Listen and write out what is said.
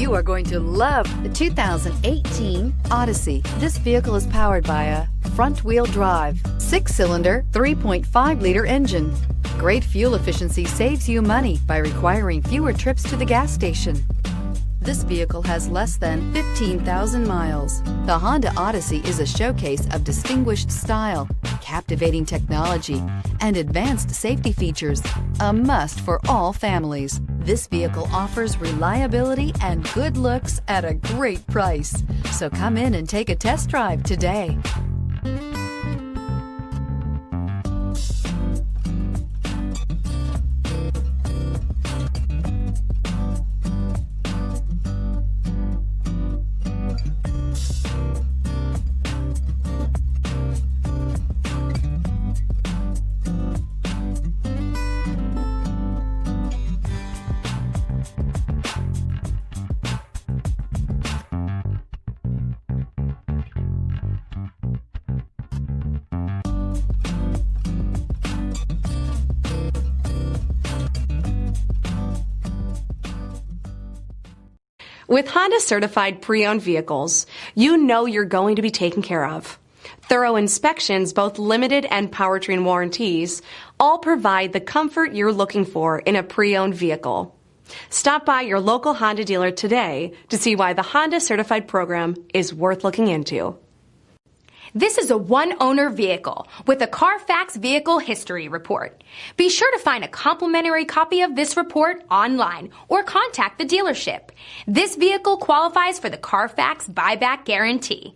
You are going to love the 2018 Odyssey. This vehicle is powered by a front-wheel drive, 6-cylinder, 3.5-liter engine. Great fuel efficiency saves you money by requiring fewer trips to the gas station. This vehicle has less than 15,000 miles. The Honda Odyssey is a showcase of distinguished style, captivating technology, and advanced safety features. A must for all families. This vehicle offers reliability and good looks at a great price. So come in and take a test drive today. With Honda certified pre-owned vehicles, you know you're going to be taken care of. Thorough inspections, both limited and powertrain warranties, all provide the comfort you're looking for in a pre-owned vehicle. Stop by your local Honda dealer today to see why the Honda certified program is worth looking into. This is a one-owner vehicle with a Carfax Vehicle History Report. Be sure to find a complimentary copy of this report online or contact the dealership. This vehicle qualifies for the Carfax Buyback Guarantee.